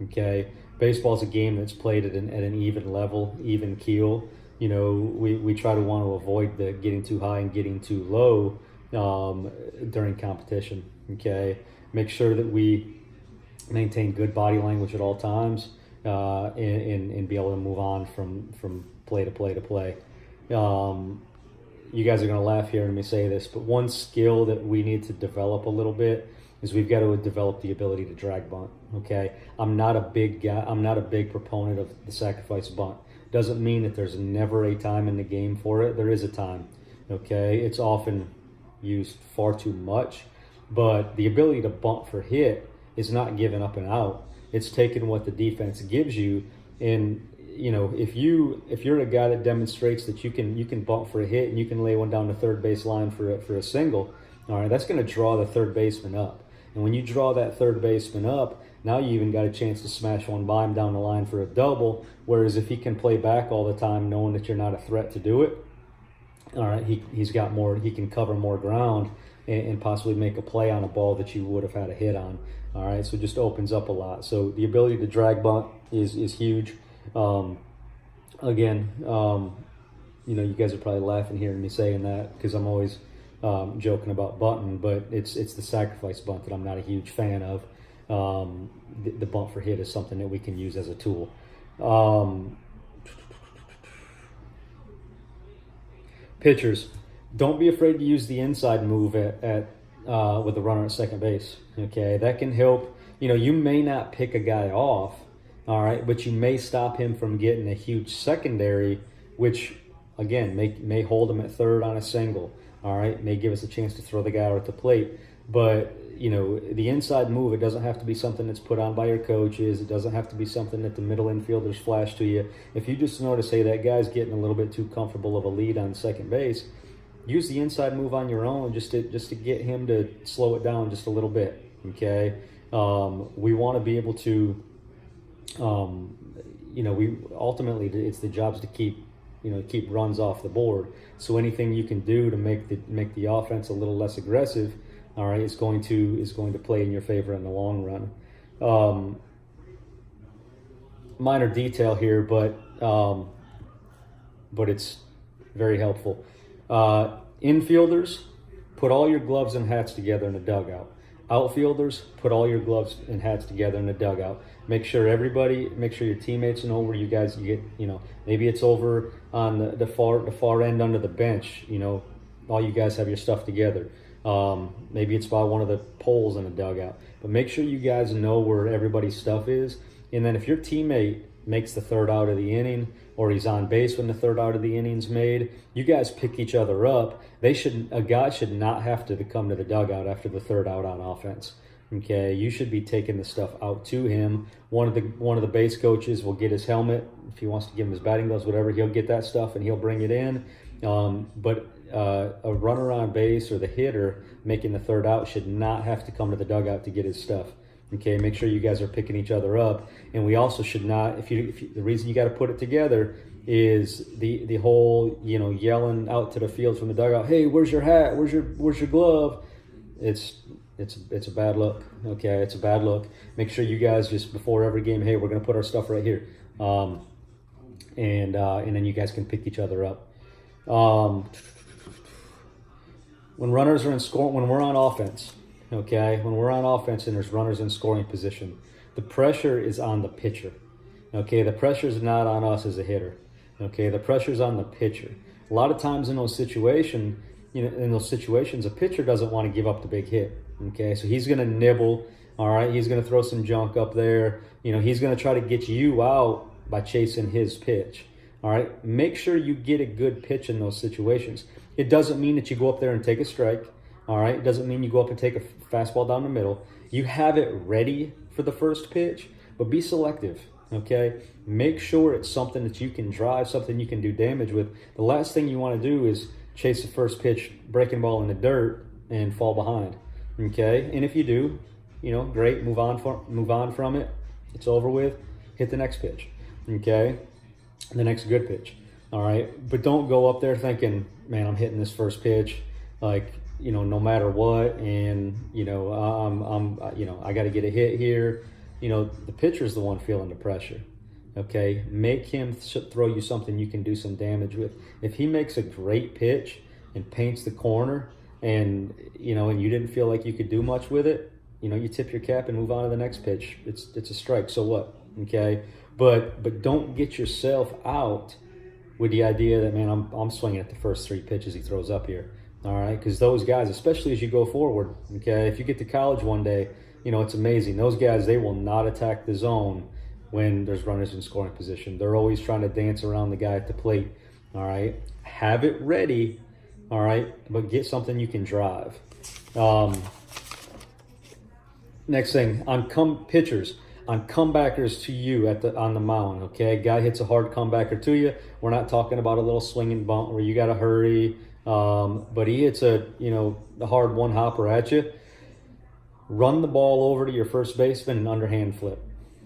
Okay, baseball's a game that's played at an even level, even keel. You know, we try to want to avoid the getting too high and getting too low during competition. Okay, make sure that we maintain good body language at all times, and be able to move on from play to play to play. You guys are going to laugh hearing me say this, but one skill that we need to develop a little bit is we've got to develop the ability to drag bunt. Okay, I'm not a big guy. I'm not a big proponent of the sacrifice bunt. Doesn't mean that there's never a time in the game for it. There is a time. Okay, it's often used far too much, but the ability to bunt for hit is not giving up and out. It's taking what the defense gives you, and you know, if you're a guy that demonstrates that you can bunt for a hit and you can lay one down the third base line for a single, all right, that's going to draw the third baseman up. And when you draw that third baseman up, now you even got a chance to smash one by him down the line for a double. Whereas if he can play back all the time, knowing that you're not a threat to do it, all right, he's got more. He can cover more ground and possibly make a play on a ball that you would have had a hit on. All right, so it just opens up a lot. So the ability to drag bunt is huge. Again, you know, you guys are probably laughing hearing me saying that because I'm always joking about bunting, but it's the sacrifice bunt that I'm not a huge fan of. The bunt for hit is something that we can use as a tool. Pitchers, don't be afraid to use the inside move at with the runner at second base. Okay, that can help. You know, you may not pick a guy off, all right, but you may stop him from getting a huge secondary, which again may hold him at third on a single. All right, may give us a chance to throw the guy out at the plate. But you know, the inside move, it doesn't have to be something that's put on by your coaches. It doesn't have to be something that the middle infielders flash to you. If you just notice, hey, that guy's getting a little bit too comfortable of a lead on second base, use the inside move on your own just to get him to slow it down just a little bit. Okay, we want to be able to, you know, we ultimately it's the jobs to keep runs off the board. So anything you can do to make the offense a little less aggressive, all right, is going to play in your favor in the long run. Minor detail here, but it's very helpful. Infielders, put all your gloves and hats together in a dugout. Outfielders, put all your gloves and hats together in a dugout. Make sure your teammates know where you guys get. You know, maybe it's over on the far end under the bench. You know, all you guys have your stuff together. Maybe it's by one of the poles in the dugout. But make sure you guys know where everybody's stuff is. And then if your teammate makes the third out of the inning, or he's on base when the third out of the inning's made, you guys pick each other up. A guy should not have to come to the dugout after the third out on offense. Okay, you should be taking the stuff out to him. One of the base coaches will get his helmet. If he wants to give him his batting gloves, whatever, he'll get that stuff and he'll bring it in. But a runner on base or the hitter making the third out should not have to come to the dugout to get his stuff. Okay, make sure you guys are picking each other up, and we also should not. If the reason you got to put it together is the whole yelling out to the field from the dugout. Hey, where's your hat? Where's your glove? It's a bad look. Okay, it's a bad look. Make sure you guys just before every game. Hey, we're gonna put our stuff right here, and then you guys can pick each other up. When runners are when we're on offense. Okay, when we're on offense and there's runners in scoring position, the pressure is on the pitcher. Okay, the pressure is not on us as a hitter. Okay, the pressure is on the pitcher. A lot of times in those situations, a pitcher doesn't want to give up the big hit. Okay, so he's going to nibble. All right, he's going to throw some junk up there. He's going to try to get you out by chasing his pitch. All right, make sure you get a good pitch in those situations. It doesn't mean that you go up there and take a strike. All right, it doesn't mean you go up and take a fastball down the middle. You have it ready for the first pitch, but be selective, okay? Make sure it's something that you can drive, something you can do damage with. The last thing you want to do is chase the first pitch, breaking ball in the dirt, and fall behind, okay? And if you do, great, move on from it. It's over with. Hit the next pitch, okay? The next good pitch, all right? But don't go up there thinking, man, I'm hitting this first pitch, no matter what, and I got to get a hit here. the pitcher's the one feeling the pressure. Okay, make him throw you something you can do some damage with. If he makes a great pitch and paints the corner, and and you didn't feel like you could do much with it, you tip your cap and move on to the next pitch. It's a strike. So what? Okay, but don't get yourself out with the idea that, man, I'm swinging at the first 3 pitches he throws up here. All right, because those guys, especially as you go forward, okay, if you get to college one day, it's amazing. Those guys, they will not attack the zone when there's runners in scoring position. They're always trying to dance around the guy at the plate. All right, have it ready. All right, but get something you can drive. Next thing, pitchers, on comebackers to you on the mound. Okay, guy hits a hard comebacker to you. We're not talking about a little swinging bunt where you got to hurry. But he hits a hard one hopper at you. Run the ball over to your first baseman and underhand flip.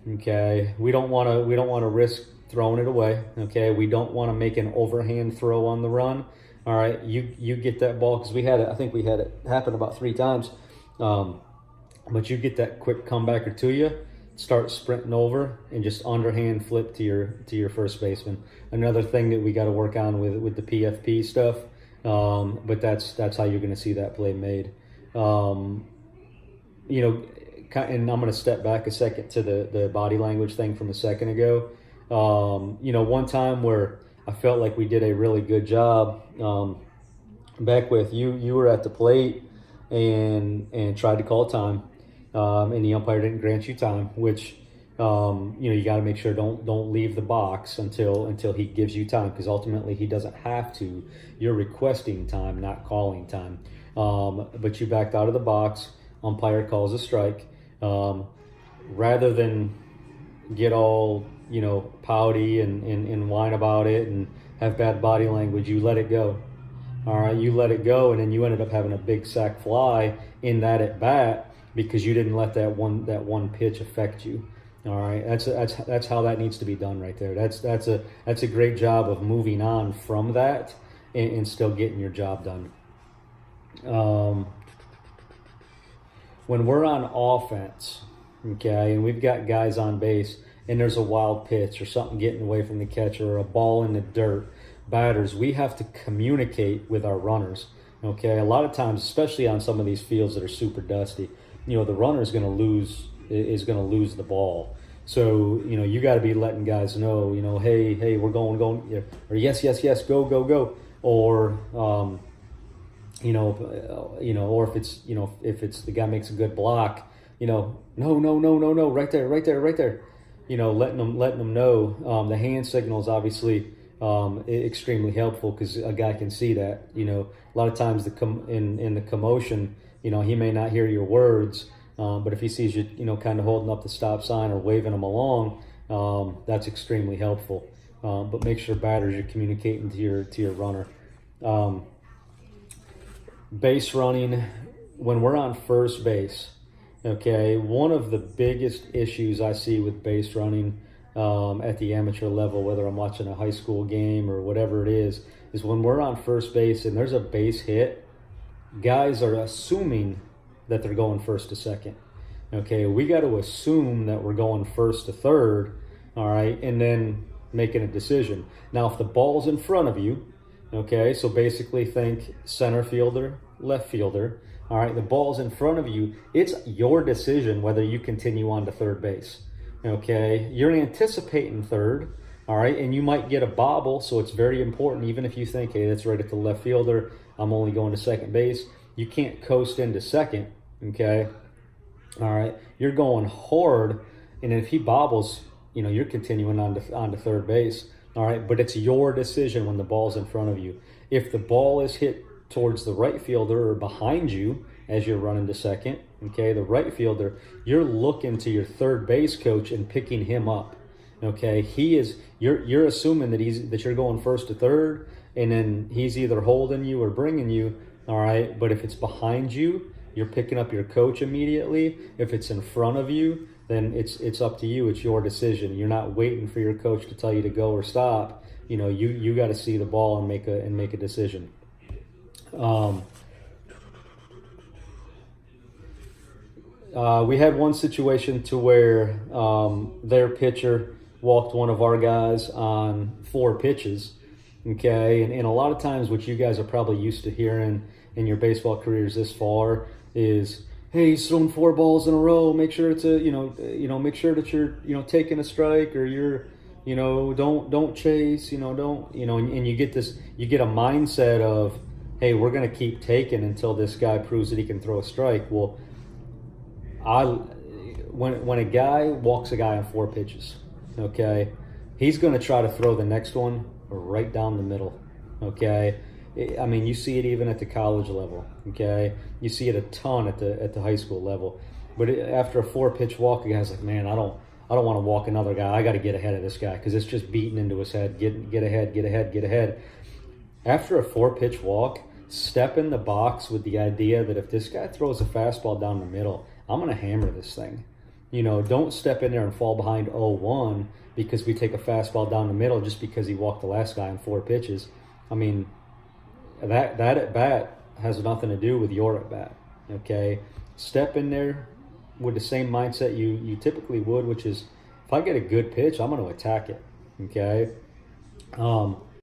Okay, we don't want to risk throwing it away. Okay, we don't want to make an overhand throw on the run. All right, you get that ball, because I think we had it happen about 3 times. But you get that quick comebacker to you, start sprinting over and just underhand flip to your first baseman. Another thing that we got to work on with the PFP stuff. But that's how you're going to see that play made. And I'm going to step back a second to the body language thing from a second ago. One time where I felt like we did a really good job, back with you were at the plate and tried to call time, and the umpire didn't grant you time, which you got to make sure don't leave the box until he gives you time, because ultimately he doesn't have to. You're requesting time, not calling time. But you backed out of the box. Umpire calls a strike. Rather than get all pouty and whine about it and have bad body language, you let it go. All right, you let it go, and then you ended up having a big sac fly in that at bat because you didn't let that one pitch affect you. All right, that's how that needs to be done right there. That's a great job of moving on from that and still getting your job done. When we're on offense, okay, and we've got guys on base, and there's a wild pitch or something getting away from the catcher or a ball in the dirt, batters, we have to communicate with our runners. Okay, a lot of times, especially on some of these fields that are super dusty, the runner is going to lose the ball. So you got to be letting guys know, hey, we're going, or yes, go, or or if it's the guy makes a good block, no, right there, letting them know. The hand signal is obviously extremely helpful, because a guy can see that. A lot of times in the commotion, he may not hear your words, but if he sees you, kind of holding up the stop sign or waving them along, that's extremely helpful. But make sure, batters, you're communicating to your runner. Base running, when we're on first base, okay, one of the biggest issues I see with base running at the amateur level, whether I'm watching a high school game or whatever it is when we're on first base and there's a base hit, guys are assuming that they're going first to second. Okay, we got to assume that we're going first to third, all right, and then making a decision. Now, if the ball's in front of you, okay, so basically think center fielder, left fielder, all right, the ball's in front of you, it's your decision whether you continue on to third base. Okay, you're anticipating third, all right, and you might get a bobble, so it's very important, even if you think, hey, that's right at the left fielder, I'm only going to second base, you can't coast into second, okay, all right, you're going hard, and if he bobbles, you're continuing on to third base, all right, but it's your decision when the ball's in front of you. If the ball is hit towards the right fielder or behind you as you're running to second, okay, the right fielder, you're looking to your third base coach and picking him up. Okay, you're assuming that you're going first to third, and then he's either holding you or bringing you. All right, but if it's behind you, you're picking up your coach immediately. If it's in front of you, then it's up to you. It's your decision. You're not waiting for your coach to tell you to go or stop. You got to see the ball and make a decision. We had one situation to where their pitcher walked one of our guys on 4 pitches. Okay, and a lot of times what you guys are probably used to hearing in your baseball careers this far is, hey, he's thrown 4 balls in a row. Make sure it's make sure that you're, taking a strike, or you're, don't chase, don't, and you get a mindset of, hey, we're going to keep taking until this guy proves that he can throw a strike. Well, when a guy walks a guy on 4 pitches, okay, he's going to try to throw the next one right down the middle, okay. I mean, you see it even at the college level, okay. You see it a ton at the high school level. But after a 4-pitch walk, a guy's like, man, I don't want to walk another guy. I got to get ahead of this guy because it's just beating into his head. Get ahead. After a 4-pitch walk, step in the box with the idea that if this guy throws a fastball down the middle, I'm going to hammer this thing. Don't step in there and fall behind 0-1 because we take a fastball down the middle just because he walked the last guy on 4 pitches. I mean, that at bat has nothing to do with your at bat. Okay, step in there with the same mindset you typically would, which is, if I get a good pitch, I'm going to attack it. Okay.